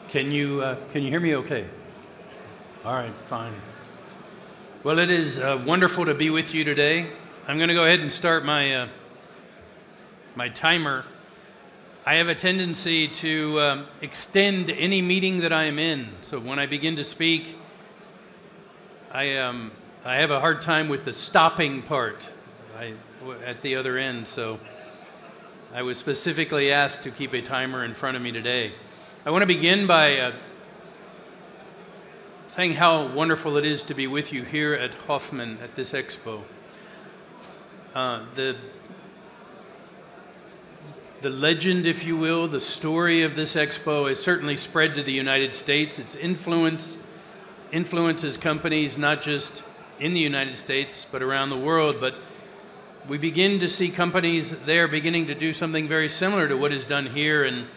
Can you hear me okay? All right, fine. Well, it is wonderful to be with you today. I'm going to go ahead and start my my timer. I have a tendency to extend any meeting that I am in. So when I begin to speak, I have a hard time with the stopping part at the other end. So I was specifically asked to keep a timer in front of me today. I want to begin by saying how wonderful it is to be with you here at Hofmann at this expo. The legend, if you will, the story of this expo has certainly spread to the United States. Its influences companies not just in the United States but around the world. But we begin to see companies there beginning to do something very similar to what is done here, and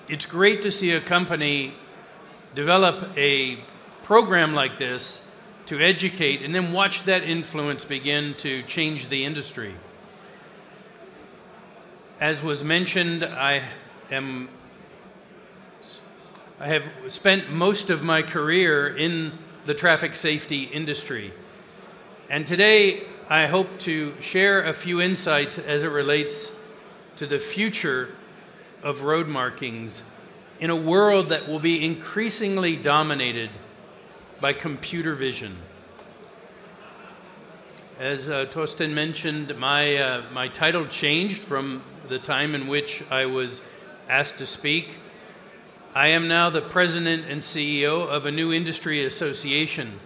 it's great to see a company develop a program like this to educate and then watch that influence begin to change the industry. As was mentioned, I have spent most of my career in the traffic safety industry. And today I hope to share a few insights as it relates to the future of road markings in a world that will be increasingly dominated by computer vision. As Torsten mentioned, my title changed from the time in which I was asked to speak. I am now the president and CEO of a new industry association,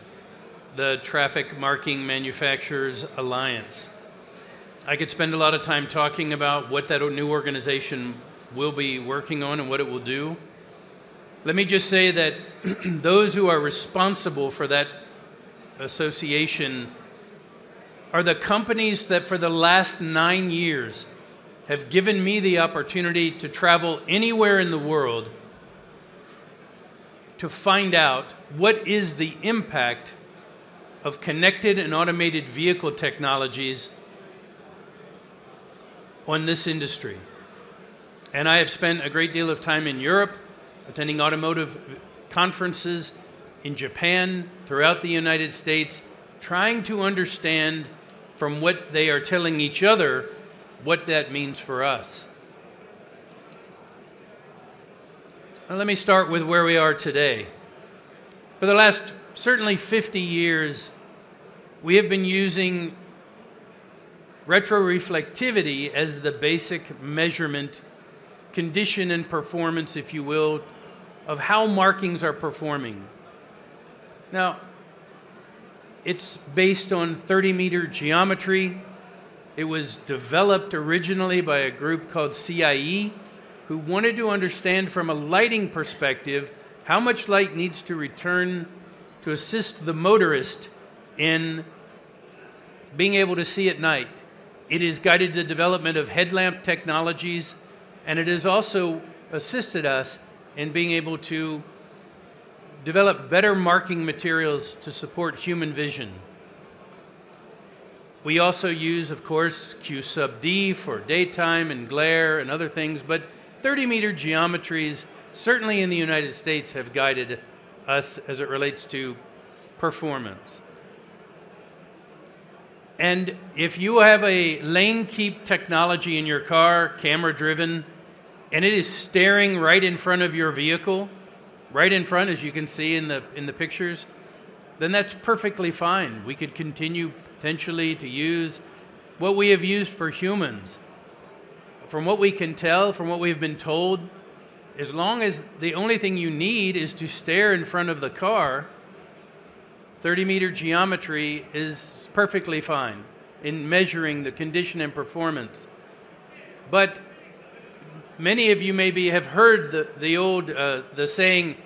the Traffic Marking Manufacturers Alliance. I could spend a lot of time talking about what that new organization will be working on and what it will do. Let me just say that those who are responsible for that association are the companies that for the last 9 years have given me the opportunity to travel anywhere in the world to find out what is the impact of connected and automated vehicle technologies on this industry. And I have spent a great deal of time in Europe, attending automotive conferences in Japan, throughout the United States, trying to understand from what they are telling each other what that means for us. Now, let me start with where we are today. For the last certainly 50 years, we have been using retroreflectivity as the basic measurement, condition and performance, if you will, of how markings are performing. Now, it's based on 30-meter geometry. It was developed originally by a group called CIE, who wanted to understand from a lighting perspective how much light needs to return to assist the motorist in being able to see at night. It has guided the development of headlamp technologies, and it has also assisted us in being able to develop better marking materials to support human vision. We also use, of course, Q sub D for daytime and glare and other things, but 30-meter geometries, certainly in the United States, have guided us as it relates to performance. And if you have a lane keep technology in your car, camera driven, and it is staring right in front of your vehicle, right in front, as you can see in the pictures, then that's perfectly fine. We could continue potentially to use what we have used for humans. From what we can tell, from what we've been told, as long as the only thing you need is to stare in front of the car, 30-meter geometry is perfectly fine in measuring the condition and performance. But many of you maybe have heard the saying,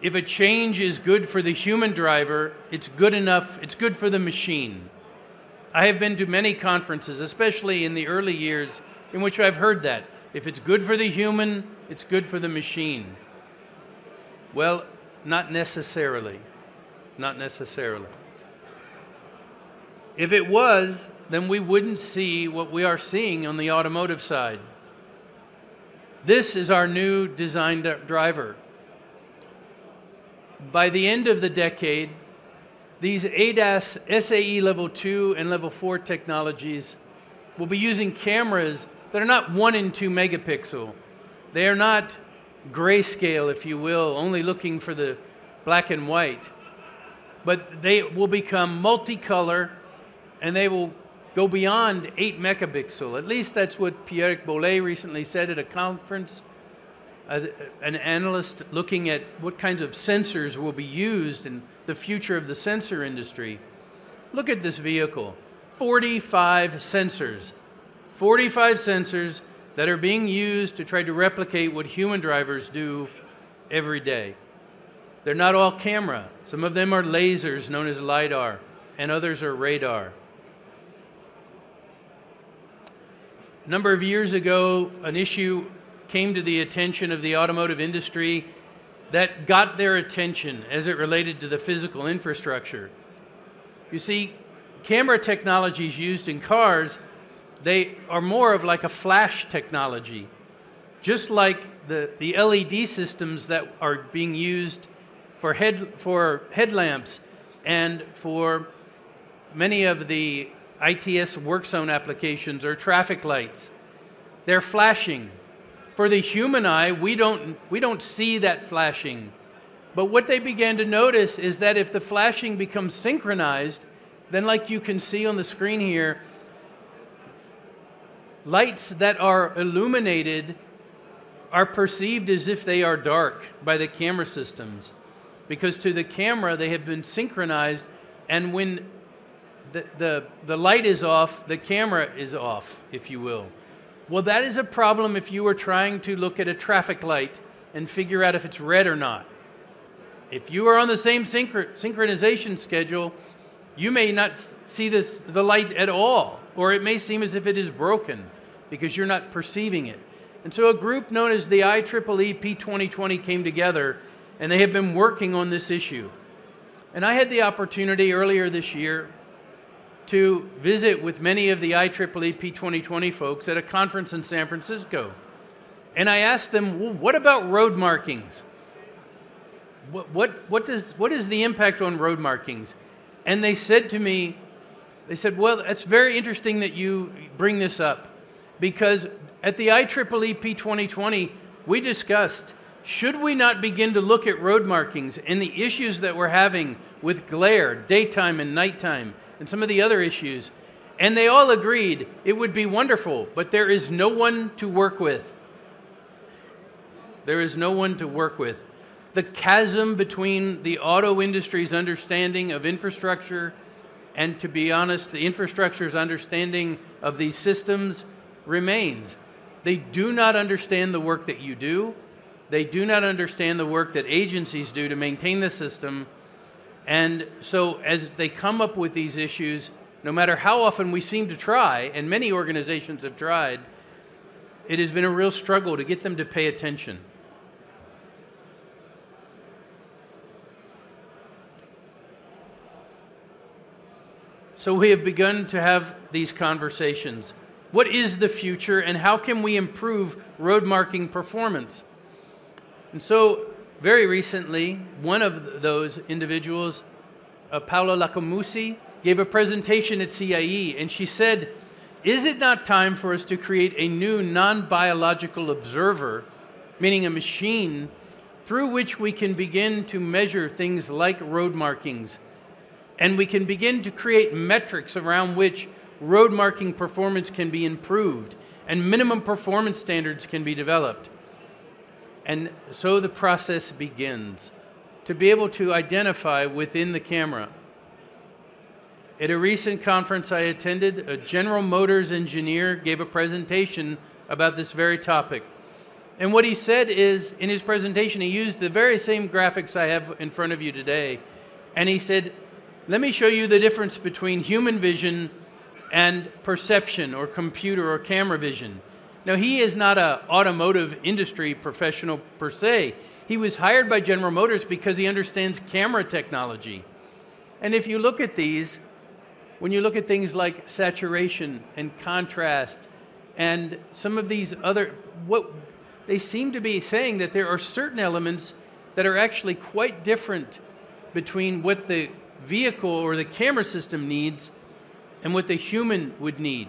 if a change is good for the human driver, it's good enough, it's good for the machine. I have been to many conferences, especially in the early years, in which I've heard that. If it's good for the human, it's good for the machine. Well, not necessarily. Not necessarily. If it was, then we wouldn't see what we are seeing on the automotive side. This is our new design driver. by the end of the decade, these ADAS SAE Level 2 and Level 4 technologies will be using cameras that are not 1 and 2 megapixel. They are not grayscale, if you will, only looking for the black and white. But they will become multicolor, and they will go beyond 8 megapixel. At least that's what Pierre Boulez recently said at a conference as an analyst looking at what kinds of sensors will be used in the future of the sensor industry. Look at this vehicle. 45 sensors. 45 sensors that are being used to try to replicate what human drivers do every day. They're not all camera. Some of them are lasers known as LiDAR, and others are radar. A number of years ago, an issue came to the attention of the automotive industry that got their attention as it related to the physical infrastructure. You see, camera technologies used in cars, they are more of like a flash technology, just like the LED systems that are being used for headlamps and for many of the ITS work zone applications or traffic lights. They're flashing. For the human eye, we don't see that flashing. But what they began to notice is that if the flashing becomes synchronized, then like you can see on the screen here, lights that are illuminated are perceived as if they are dark by the camera systems. Because to the camera, they have been synchronized, and when the light is off, the camera is off, if you will. Well, that is a problem if you are trying to look at a traffic light and figure out if it's red or not. If you are on the same synchronization schedule, you may not see the light at all, or it may seem as if it is broken because you're not perceiving it. And so a group known as the IEEE P2020 came together, and they have been working on this issue. And I had the opportunity earlier this year to visit with many of the IEEE P2020 folks at a conference in San Francisco. And I asked them, well, what about road markings? What is the impact on road markings? And they said to me, well, it's very interesting that you bring this up, because at the IEEE P2020, we discussed, should we not begin to look at road markings and the issues that we're having with glare, daytime and nighttime, and some of the other issues? And they all agreed it would be wonderful, but there is no one to work with. There is no one to work with. The chasm between the auto industry's understanding of infrastructure and, to be honest, the infrastructure's understanding of these systems remains. They do not understand the work that you do. They do not understand the work that agencies do to maintain the system. And so as they come up with these issues, no matter how often we seem to try, and many organizations have tried, it has been a real struggle to get them to pay attention. So we have begun to have these conversations. What is the future, and how can we improve road marking performance? And so very recently, one of those individuals, Paola Lacamusi, gave a presentation at CIE, and she said, is it not time for us to create a new non-biological observer, meaning a machine, through which we can begin to measure things like road markings, and we can begin to create metrics around which road marking performance can be improved, and minimum performance standards can be developed? And so the process begins to be able to identify within the camera. At a recent conference I attended, a General Motors engineer gave a presentation about this very topic. And what he said is, in his presentation, he used the very same graphics I have in front of you today. And he said, let me show you the difference between human vision and perception or computer or camera vision. Now, he is not an automotive industry professional per se. He was hired by General Motors because he understands camera technology. And if you look at these, when you look at things like saturation and contrast and some of these other, what they seem to be saying that there are certain elements that are actually quite different between what the vehicle or the camera system needs and what the human would need.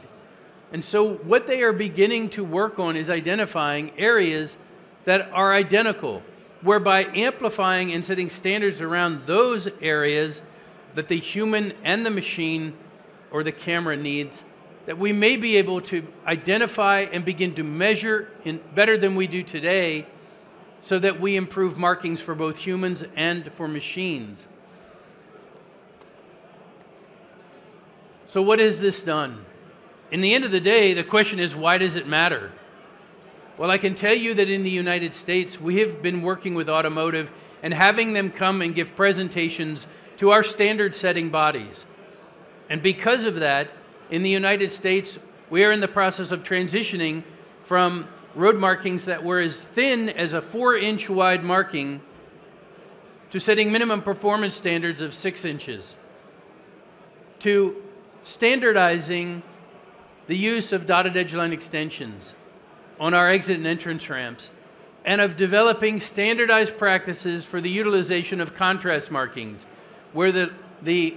And so what they are beginning to work on is identifying areas that are identical, whereby amplifying and setting standards around those areas that the human and the machine or the camera needs, that we may be able to identify and begin to measure better than we do today, so that we improve markings for both humans and for machines. So what has this done? In the end of the day, the question is, why does it matter? Well, I can tell you that in the United States, we have been working with automotive and having them come and give presentations to our standard-setting bodies. And because of that, in the United States, we are in the process of transitioning from road markings that were as thin as a 4-inch wide marking to setting minimum performance standards of 6 inches, to standardizing the use of dotted edge line extensions on our exit and entrance ramps, and of developing standardized practices for the utilization of contrast markings, where the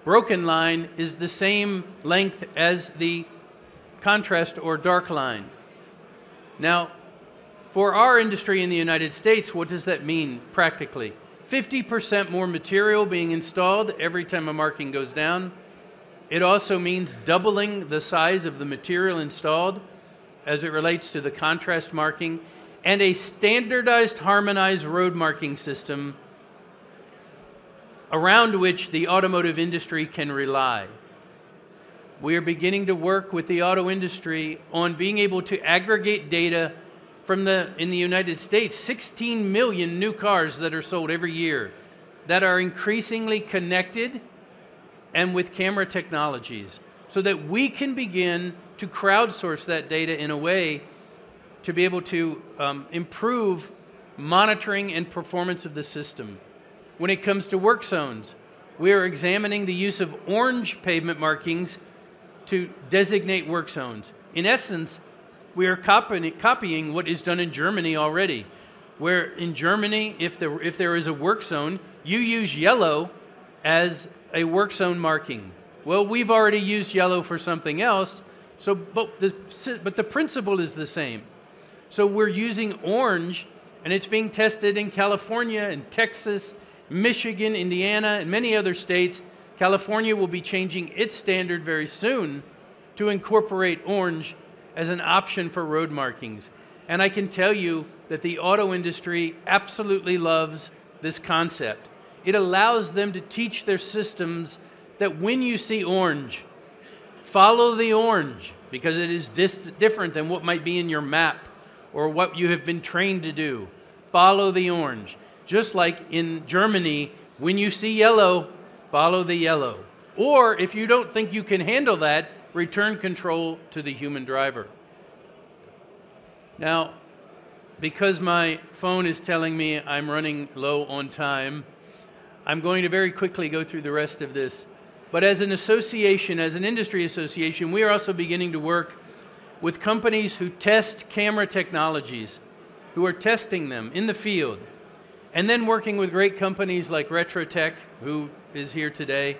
broken line is the same length as the contrast or dark line. Now, for our industry in the United States, what does that mean practically? 50% more material being installed every time a marking goes down. It also means doubling the size of the material installed as it relates to the contrast marking, and a standardized, harmonized road marking system around which the automotive industry can rely. We are beginning to work with the auto industry on being able to aggregate data from in the United States, 16 million new cars that are sold every year that are increasingly connected and with camera technologies, so that we can begin to crowdsource that data in a way to be able to improve monitoring and performance of the system. When it comes to work zones, we are examining the use of orange pavement markings to designate work zones. In essence, we are copying what is done in Germany already, where in Germany, if there is a work zone, you use yellow as a work zone marking. Well, we've already used yellow for something else, but the principle is the same. So we're using orange, and it's being tested in California and Texas, Michigan, Indiana, and many other states. California will be changing its standard very soon to incorporate orange as an option for road markings. And I can tell you that the auto industry absolutely loves this concept. It allows them to teach their systems that when you see orange, follow the orange, because it is different than what might be in your map or what you have been trained to do. Follow the orange. Just like in Germany, when you see yellow, follow the yellow. Or if you don't think you can handle that, return control to the human driver. Now, because my phone is telling me I'm running low on time, I'm going to very quickly go through the rest of this. But as an association, as an industry association, we are also beginning to work with companies who test camera technologies, who are testing them in the field, and then working with great companies like Retrotech, who is here today.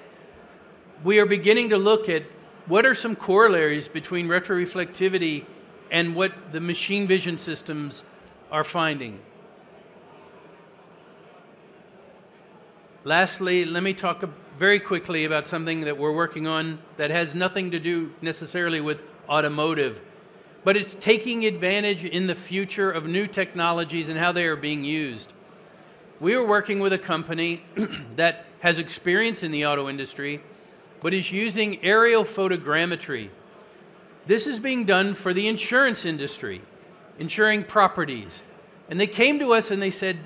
We are beginning to look at what are some corollaries between retroreflectivity and what the machine vision systems are finding. Lastly, let me talk very quickly about something that we're working on that has nothing to do necessarily with automotive, but it's taking advantage in the future of new technologies and how they are being used. We are working with a company that has experience in the auto industry, but is using aerial photogrammetry. This is being done for the insurance industry, insuring properties. And they came to us and they said,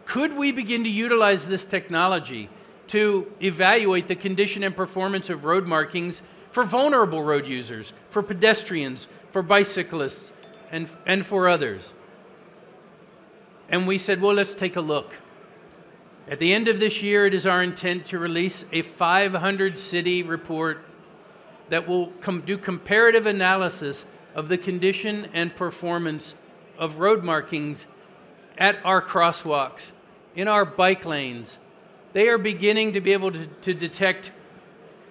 could we begin to utilize this technology to evaluate the condition and performance of road markings for vulnerable road users, for pedestrians, for bicyclists, and for others? And we said, well, let's take a look. At the end of this year, it is our intent to release a 500-city report that will do comparative analysis of the condition and performance of road markings at our crosswalks in our bike lanes, they are beginning to be able to detect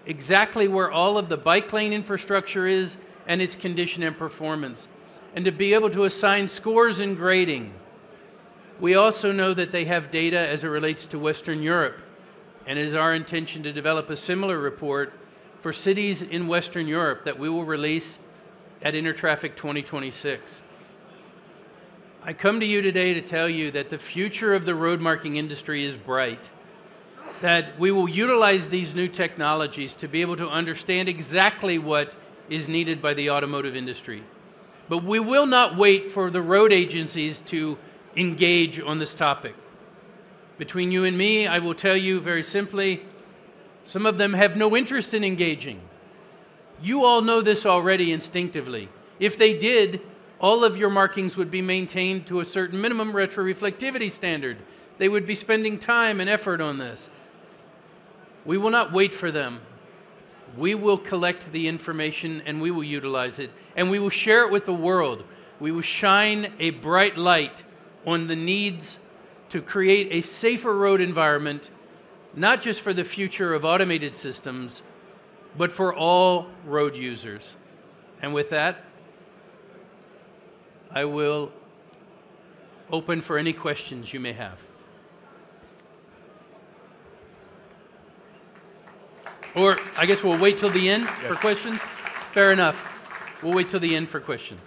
exactly where all of the bike lane infrastructure is and its condition and performance, and to be able to assign scores and grading. We also know that they have data as it relates to Western Europe, and it is our intention to develop a similar report for cities in Western Europe that we will release at Intertraffic 2026. I come to you today to tell you that the future of the road marking industry is bright, that we will utilize these new technologies to be able to understand exactly what is needed by the automotive industry. But we will not wait for the road agencies to engage on this topic. Between you and me, I will tell you very simply, some of them have no interest in engaging. You all know this already instinctively. If they did, all of your markings would be maintained to a certain minimum retroreflectivity standard. They would be spending time and effort on this. We will not wait for them. We will collect the information and we will utilize it, and we will share it with the world. We will shine a bright light on the needs to create a safer road environment, not just for the future of automated systems, but for all road users. And with that, I will open for any questions you may have. Or I guess we'll wait till the end for questions? Fair enough. We'll wait till the end for questions.